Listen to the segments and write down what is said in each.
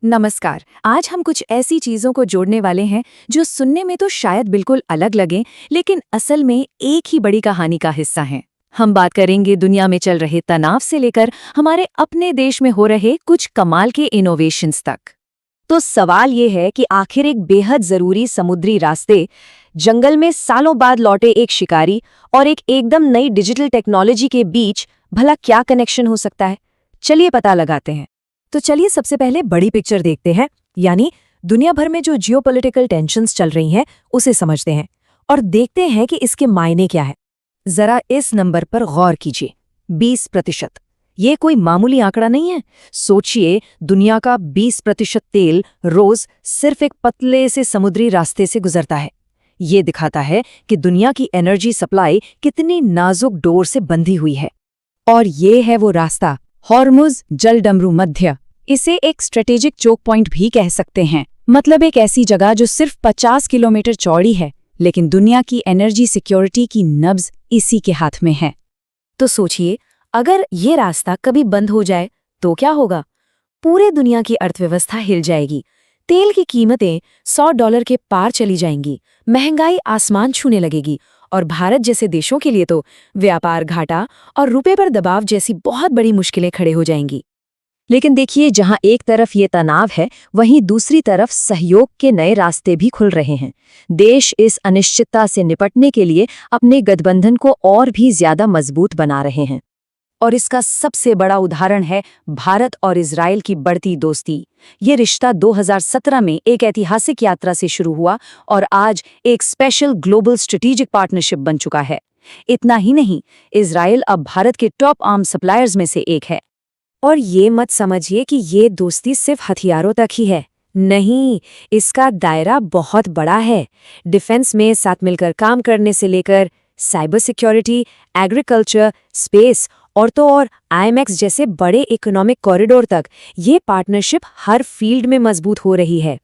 नमस्कार। आज हम कुछ ऐसी चीजों को जोड़ने वाले हैं जो सुनने में तो शायद बिल्कुल अलग लगें, लेकिन असल में एक ही बड़ी कहानी का हिस्सा हैं। हम बात करेंगे दुनिया में चल रहे तनाव से लेकर हमारे अपने देश में हो रहे कुछ कमाल के इनोवेशंस तक। तो सवाल ये है कि आखिर एक बेहद जरूरी समुद्री रास्ते, जंगल में सालों बाद लौटे एक शिकारी और एक एकदम नई डिजिटल टेक्नोलॉजी के बीच भला क्या कनेक्शन हो सकता है? चलिए पता लगाते हैं। तो चलिए सबसे पहले बड़ी पिक्चर देखते हैं, यानी दुनिया भर में जो जियोपॉलिटिकल टेंशन्स चल रही हैं उसे समझते हैं और देखते हैं कि इसके मायने क्या है। जरा इस नंबर पर गौर कीजिए, 20%। ये कोई मामूली आंकड़ा नहीं है। सोचिए, दुनिया का 20% तेल रोज सिर्फ एक पतले से समुद्री रास्ते से गुजरता है। ये दिखाता है कि दुनिया की एनर्जी सप्लाई कितनी नाजुक डोर से बंधी हुई है। और ये है वो रास्ता, हॉर्मुज़ जलडमरू मध्य। इसे एक स्ट्रेटेजिक चोक पॉइंट भी कह सकते हैं, मतलब एक ऐसी जगह जो सिर्फ 50 किलोमीटर चौड़ी है, लेकिन दुनिया की एनर्जी सिक्योरिटी की नब्ज इसी के हाथ में है। तो सोचिए, अगर ये रास्ता कभी बंद हो जाए तो क्या होगा? पूरे दुनिया की अर्थव्यवस्था हिल जाएगी। तेल की कीमतें $100 के पार चली जाएंगी, महंगाई आसमान छूने लगेगी और भारत जैसे देशों के लिए तो व्यापार घाटा और रुपए पर दबाव जैसी बहुत बड़ी मुश्किलें खड़े हो जाएंगी। लेकिन देखिए, जहां एक तरफ ये तनाव है, वहीं दूसरी तरफ सहयोग के नए रास्ते भी खुल रहे हैं। देश इस अनिश्चितता से निपटने के लिए अपने गठबंधन को और भी ज्यादा मजबूत बना रहे हैं। और इसका सबसे बड़ा उदाहरण है भारत और इजराइल की बढ़ती दोस्ती। ये रिश्ता 2017 में एक ऐतिहासिक यात्रा से शुरू हुआ और आज एक स्पेशल ग्लोबल स्ट्रेटेजिक पार्टनरशिप बन चुका है। इतना ही नहीं, इजराइल अब भारत के टॉप आर्म्स सप्लायर्स में से एक है। और ये मत समझिए कि ये दोस्ती सिर्फ हथियारों तक ही है। नहीं, इसका दायरा बहुत बड़ा है। डिफेंस में साथ मिलकर काम करने से लेकर साइबर सिक्योरिटी, एग्रीकल्चर, स्पेस और तो और IMEX जैसे बड़े इकोनॉमिक कॉरिडोर तक ये पार्टनरशिप हर फील्ड में मजबूत हो रही है।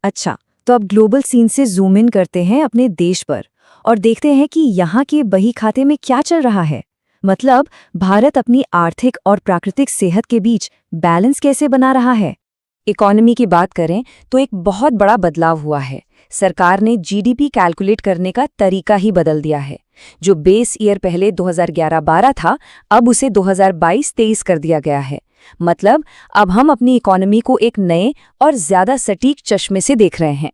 अच्छा, तो अब ग्लोबल सीन से जूम इन करते हैं अपने देश पर और देखते हैं कि यहाँ के बही खाते में क्या चल रहा है। मतलब भारत अपनी आर्थिक और प्राकृतिक सेहत के बीच बैलेंस कैसे बना रहा है। इकोनॉमी की बात करें तो एक बहुत बड़ा बदलाव हुआ है। सरकार ने GDP कैलकुलेट करने का तरीका ही बदल दिया है। जो बेस ईयर पहले 2011-12 था, अब उसे 2022-23 कर दिया गया है। मतलब अब हम अपनी इकोनॉमी को एक नए और ज्यादा सटीक चश्मे से देख रहे हैं।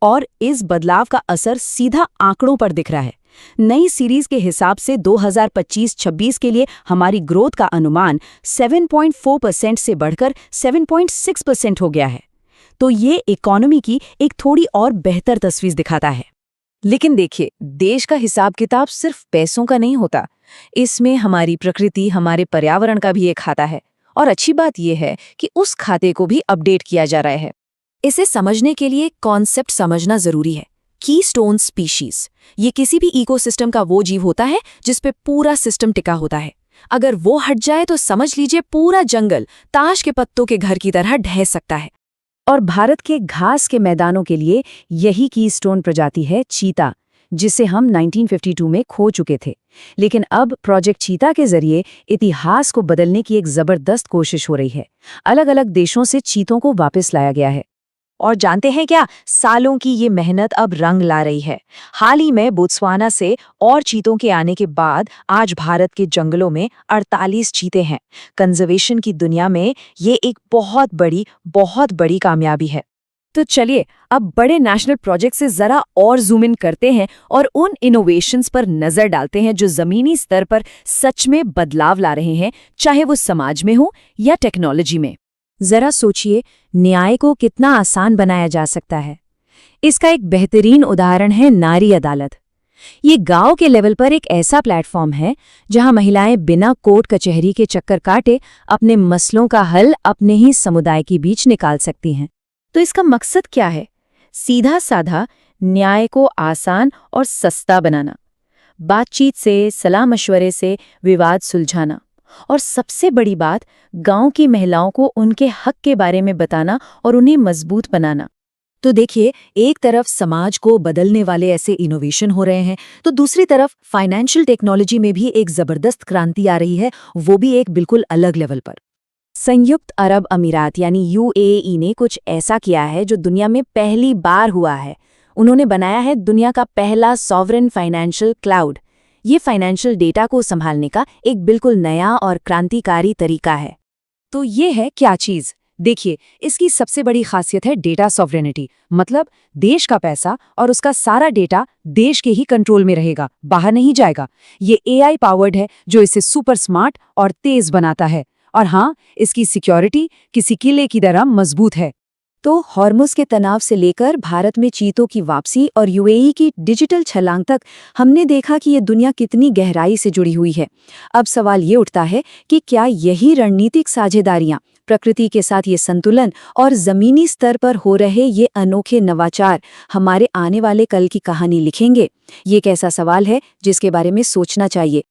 और इस बदलाव का असर सीधा आंकड़ों पर दिख रहा है। नई सीरीज के हिसाब से 2025-26 के लिए हमारी ग्रोथ का अनुमान 7.4% से बढ़कर 7.6% हो गया है। तो ये इकोनॉमी की एक थोड़ी और बेहतर तस्वीर दिखाता है। लेकिन देखिए, देश का हिसाब किताब सिर्फ पैसों का नहीं होता। इसमें हमारी प्रकृति, हमारे पर्यावरण का भी एक खाता है। और अच्छी बात यह है कि उस खाते को भी अपडेट किया जा रहा है। इसे समझने के लिए कॉन्सेप्ट समझना जरूरी है। कीस्टोन स्पीशीज, ये किसी भी इकोसिस्टम का वो जीव होता है जिस पे पूरा सिस्टम टिका होता है। अगर वो हट जाए तो समझ लीजिए पूरा जंगल ताश के पत्तों के घर की तरह ढह सकता है। और भारत के घास के मैदानों के लिए यही कीस्टोन प्रजाति है चीता, जिसे हम 1952 में खो चुके थे। लेकिन अब प्रोजेक्ट चीता के जरिए इतिहास को बदलने की एक जबरदस्त कोशिश हो रही है। अलग अलग देशों से चीतों को वापस लाया गया है। और जानते हैं क्या, सालों की ये मेहनत अब रंग ला रही है। हाल ही में बोत्सवाना से और चीतों के आने के बाद आज भारत के जंगलों में 48 चीते हैं। कंजर्वेशन की दुनिया में ये एक बहुत बड़ी कामयाबी है। तो चलिए अब बड़े नेशनल प्रोजेक्ट से जरा और जूम इन करते हैं और उन इनोवेशंस पर नजर डालते हैं जो जमीनी स्तर पर सच में बदलाव ला रहे हैं, चाहे वो समाज में हो या टेक्नोलॉजी में। जरा सोचिए, न्याय को कितना आसान बनाया जा सकता है। इसका एक बेहतरीन उदाहरण है नारी अदालत। ये गांव के लेवल पर एक ऐसा प्लेटफॉर्म है जहां महिलाएं बिना कोर्ट कचहरी के चक्कर काटे अपने मसलों का हल अपने ही समुदाय के बीच निकाल सकती हैं। तो इसका मकसद क्या है? सीधा साधा न्याय को आसान और सस्ता बनाना, बातचीत से, सलाह मशवरे से विवाद सुलझाना और सबसे बड़ी बात, गांव की महिलाओं को उनके हक के बारे में बताना और उन्हें मजबूत बनाना। तो देखिए, एक तरफ समाज को बदलने वाले ऐसे इनोवेशन हो रहे हैं, तो दूसरी तरफ फाइनेंशियल टेक्नोलॉजी में भी एक जबरदस्त क्रांति आ रही है, वो भी एक बिल्कुल अलग लेवल पर। संयुक्त अरब अमीरात यानी यूएई ने कुछ ऐसा किया है जो दुनिया में पहली बार हुआ है। उन्होंने बनाया है दुनिया का पहला सॉवरेन फाइनेंशियल क्लाउड। ये फाइनेंशियल डेटा को संभालने का एक बिल्कुल नया और क्रांतिकारी तरीका है। तो ये है क्या चीज़? देखिए, इसकी सबसे बड़ी खासियत है डेटा सॉवरेनिटी। मतलब देश का पैसा और उसका सारा डेटा देश के ही कंट्रोल में रहेगा, बाहर नहीं जाएगा। ये एआई पावर्ड है जो इसे सुपर स्मार्ट और तेज बनाता है। और हाँ, इसकी सिक्योरिटी किसी किले की तरह मजबूत है। तो हॉर्मुज़ के तनाव से लेकर भारत में चीतों की वापसी और यूएई की डिजिटल छलांग तक हमने देखा कि ये दुनिया कितनी गहराई से जुड़ी हुई है। अब सवाल ये उठता है कि क्या यही रणनीतिक साझेदारियां, प्रकृति के साथ ये संतुलन और ज़मीनी स्तर पर हो रहे ये अनोखे नवाचार हमारे आने वाले कल की कहानी लिखेंगे? ये एक ऐसा सवाल है जिसके बारे में सोचना चाहिए।